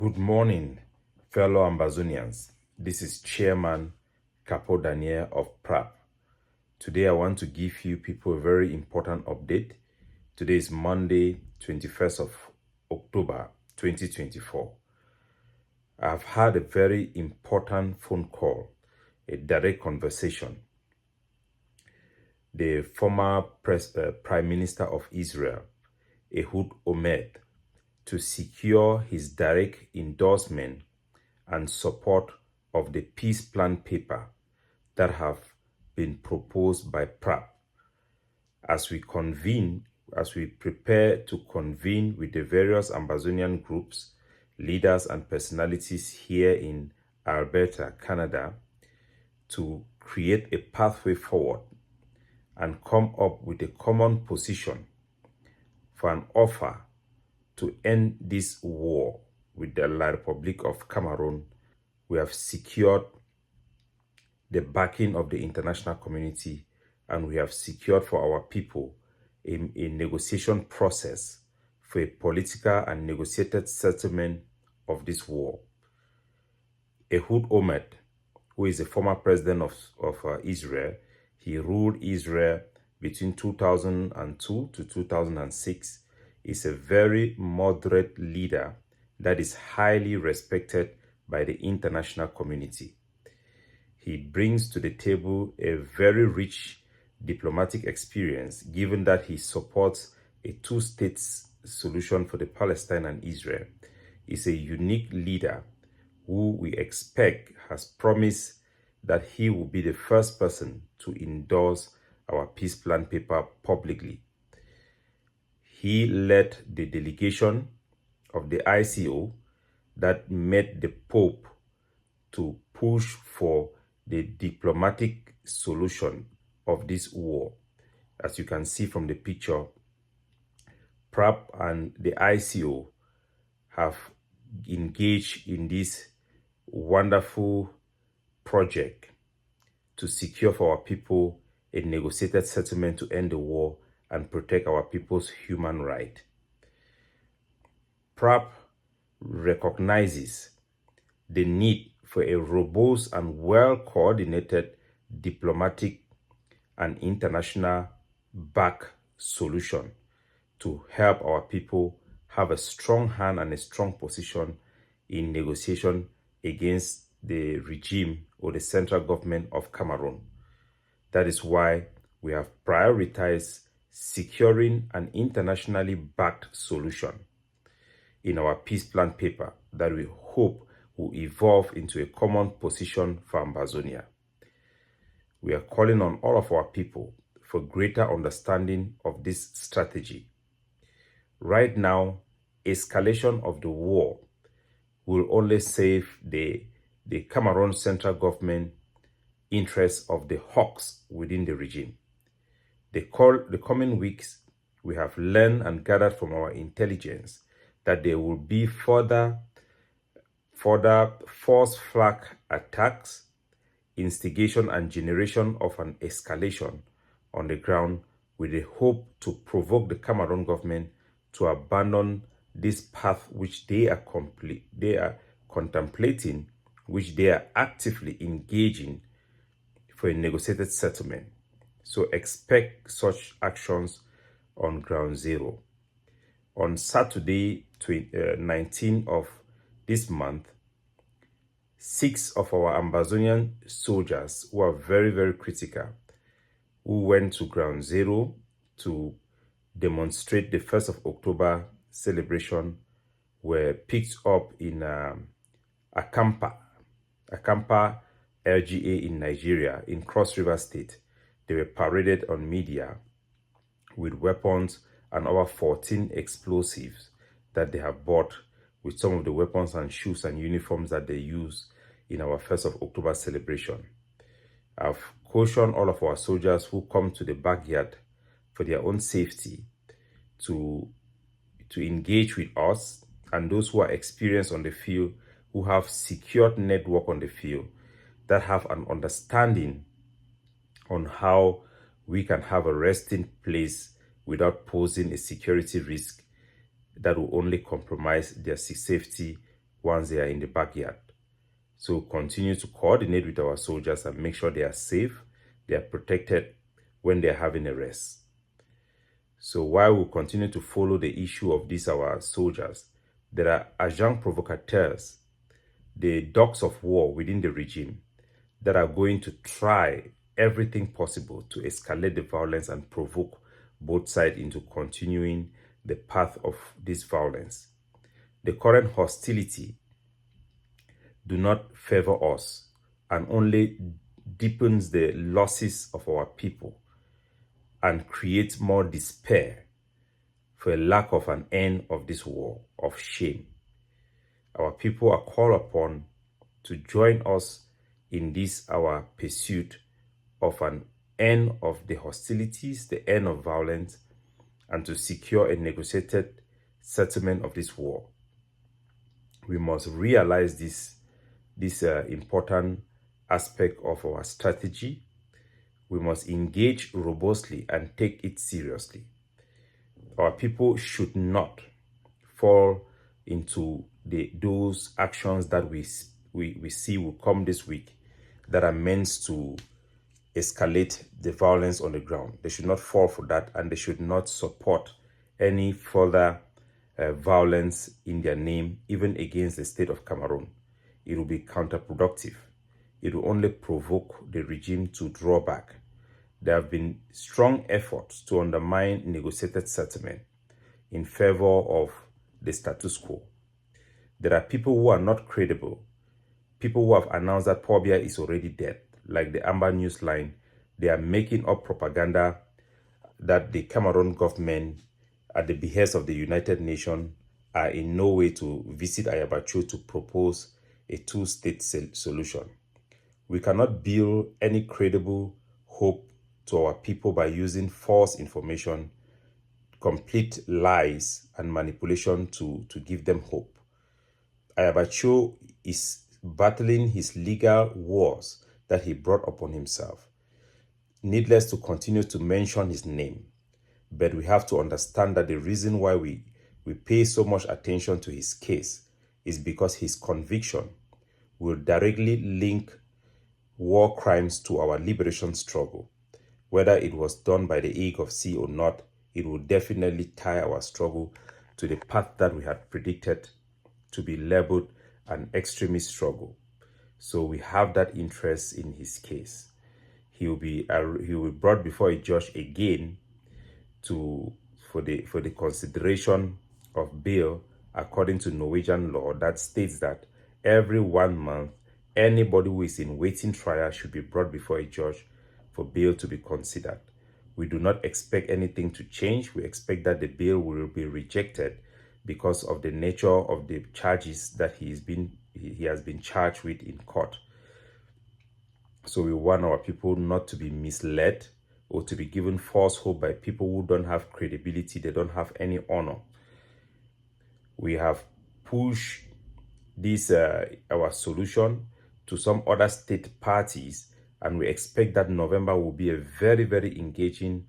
Good morning, fellow Ambazonians. This is Chairman Capo Daniel of PRAP. Today I want to give you people a very important update. Today is Monday, 21st of October, 2024. I've had a very important phone call, a direct conversation. The former Prime Minister of Israel, Ehud Olmert, to secure his direct endorsement and support of the peace plan paper that have been proposed by PRAP. As we prepare to convene with the various Ambazonian groups, leaders and personalities here in Alberta, Canada, to create a pathway forward and come up with a common position for an offer to end this war with the La Republic of Cameroon, we have secured the backing of the international community, and we have secured for our people a negotiation process for a political and negotiated settlement of this war. Ehud Olmert, who is the former president of Israel, he ruled Israel between 2002 to 2006, is a very moderate leader that is highly respected by the international community. He brings to the table a very rich diplomatic experience, given that he supports a two-state solution for the Palestine and Israel. He's a unique leader who we expect has promised that he will be the first person to endorse our peace plan paper publicly. He led the delegation of the ICO that met the Pope to push for the diplomatic solution of this war. As you can see from the picture, PRAP and the ICO have engaged in this wonderful project to secure for our people a negotiated settlement to end the war and protect our people's human right. PRAP recognizes the need for a robust and well-coordinated diplomatic and international back solution to help our people have a strong hand and a strong position in negotiation against the regime or the central government of Cameroon. That is why we have prioritized securing an internationally backed solution in our peace plan paper that we hope will evolve into a common position for Ambazonia. We are calling on all of our people for greater understanding of this strategy. Right now, escalation of the war will only save the Cameroon central government interests of the hawks within the regime. The coming weeks, we have learned and gathered from our intelligence that there will be further false flag attacks, instigation and generation of an escalation on the ground with the hope to provoke the Cameroon government to abandon this path which they are contemplating, which they are actively engaging for a negotiated settlement. So expect such actions on ground zero. On Saturday, 19th of this month, 6 of our Ambazonian soldiers who are very, very critical, who went to ground zero to demonstrate the 1st of October celebration, were picked up in Akampa LGA in Nigeria, in Cross River State. They were paraded on media with weapons and over 14 explosives that they have bought, with some of the weapons and shoes and uniforms that they use in our 1st of October celebration. I've cautioned all of our soldiers who come to the backyard for their own safety to engage with us, and those who are experienced on the field, who have secured network on the field, that have an understanding on how we can have a resting place without posing a security risk that will only compromise their safety once they are in the backyard. So continue to coordinate with our soldiers and make sure they are safe, they are protected when they are having a rest. So while we continue to follow the issue of these our soldiers, there are agents provocateurs, the dogs of war within the regime, that are going to try everything possible to escalate the violence and provoke both sides into continuing the path of this violence. The current hostility do not favor us and only deepens the losses of our people and creates more despair for a lack of an end of this war of shame. Our people are called upon to join us in this our pursuit of an end of the hostilities, the end of violence, and to secure a negotiated settlement of this war. We must realize this important aspect of our strategy. We must engage robustly and take it seriously. Our people should not fall into those actions that we see will come this week that are meant to escalate the violence on the ground. They should not fall for that, and they should not support any further violence in their name, even against the state of Cameroon. It will be counterproductive. It will only provoke the regime to draw back. There have been strong efforts to undermine negotiated settlement in favor of the status quo. There are people who are not credible, people who have announced that Paul Biya is already dead, like the Amber Newsline. They are making up propaganda that the Cameroon government, at the behest of the United Nations, are in no way to visit Ayabacho to propose a two-state solution. We cannot build any credible hope to our people by using false information, complete lies, and manipulation to give them hope. Ayabacho is battling his legal wars that he brought upon himself. Needless to continue to mention his name, but we have to understand that the reason why we pay so much attention to his case is because his conviction will directly link war crimes to our liberation struggle. Whether it was done by the Ague of Sea or not, it will definitely tie our struggle to the path that we had predicted to be labeled an extremist struggle. So we have that interest in his case. He will be brought before a judge again for the consideration of bail according to Norwegian law that states that every 1 month, anybody who is in waiting trial should be brought before a judge for bail to be considered. We do not expect anything to change. We expect that the bail will be rejected because of the nature of the charges that he has been charged with in court. So we want our people not to be misled or to be given false hope by people who don't have credibility, they don't have any honor. We have pushed this our solution to some other state parties, and we expect that November will be a very, very engaging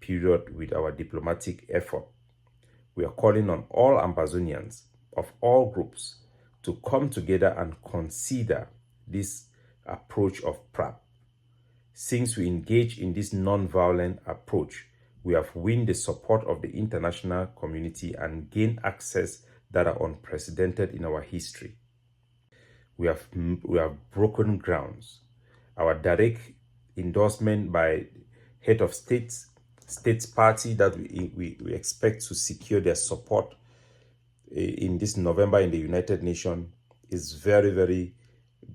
period with our diplomatic effort. We are calling on all Ambazonians of all groups to come together and consider this approach of PRAP. Since we engage in this non-violent approach, we have won the support of the international community and gained access that are unprecedented in our history. We have broken grounds. Our direct endorsement by head of states party that we expect to secure their support in this November in the United Nations is very, very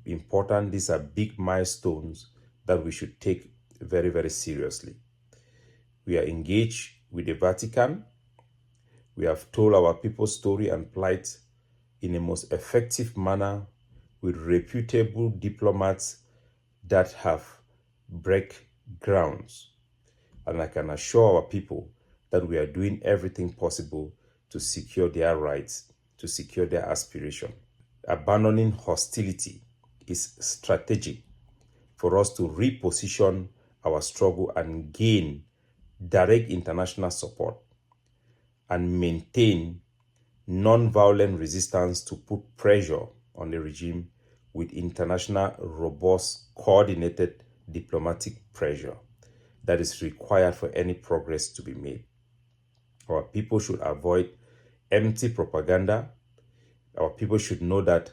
important. These are big milestones that we should take very, very seriously. We are engaged with the Vatican. We have told our people's story and plight in a most effective manner with reputable diplomats that have break grounds. And I can assure our people that we are doing everything possible to secure their rights, to secure their aspiration. Abandoning hostility is strategic for us to reposition our struggle and gain direct international support and maintain non-violent resistance to put pressure on the regime with international, robust, coordinated diplomatic pressure that is required for any progress to be made. Our people should avoid empty propaganda. Our people should know that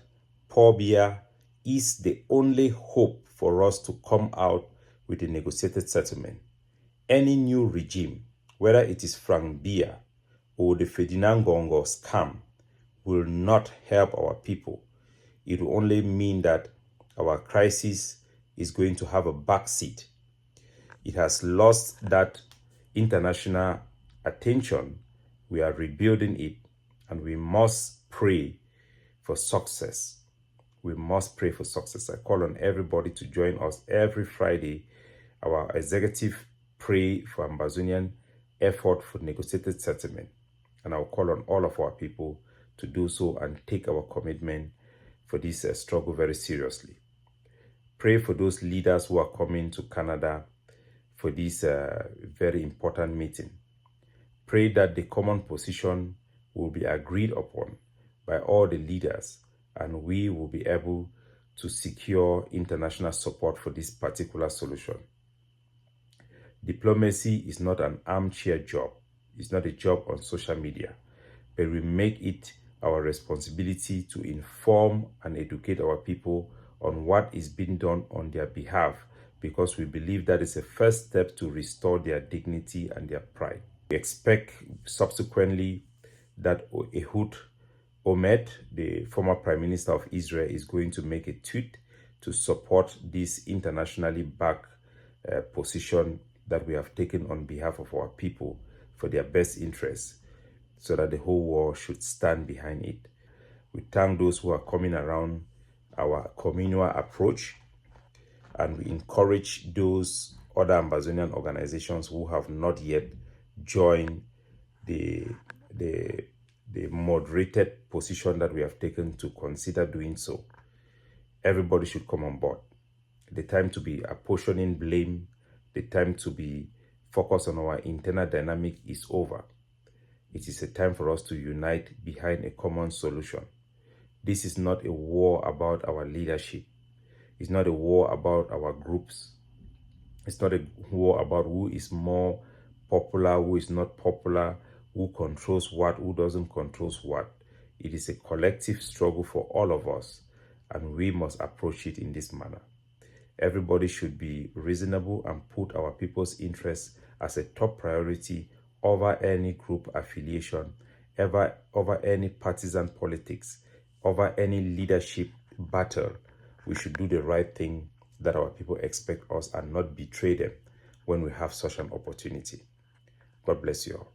Paul Biya is the only hope for us to come out with a negotiated settlement. Any new regime, whether it is Frank Biya or the Ferdinand Gongo scam, will not help our people. It will only mean that our crisis is going to have a backseat. It has lost that international attention. We are rebuilding it, and we must pray for success. We must pray for success. I call on everybody to join us every Friday. Our executive pray for Ambazonian effort for negotiated settlement. And I'll call on all of our people to do so and take our commitment for this struggle very seriously. Pray for those leaders who are coming to Canada for this very important meeting. Pray that the common position will be agreed upon by all the leaders, and we will be able to secure international support for this particular solution. Diplomacy is not an armchair job. It's not a job on social media, but we make it our responsibility to inform and educate our people on what is being done on their behalf, because we believe that is a first step to restore their dignity and their pride. We expect subsequently that Ehud Olmert, the former Prime Minister of Israel, is going to make a tweet to support this internationally backed position that we have taken on behalf of our people for their best interests, so that the whole world should stand behind it. We thank those who are coming around our communal approach, and we encourage those other Ambazonian organizations who have not yet joined the moderated position that we have taken to consider doing so. Everybody should come on board. The time to be apportioning blame, the time to be focused on our internal dynamic is over. It is a time for us to unite behind a common solution. This is not a war about our leadership. It's not a war about our groups. It's not a war about who is more popular, who is not popular, who controls what, who doesn't control what. It is a collective struggle for all of us, and we must approach it in this manner. Everybody should be reasonable and put our people's interests as a top priority over any group affiliation, over any partisan politics, over any leadership battle. We should do the right thing that our people expect us and not betray them when we have such an opportunity. God bless you all.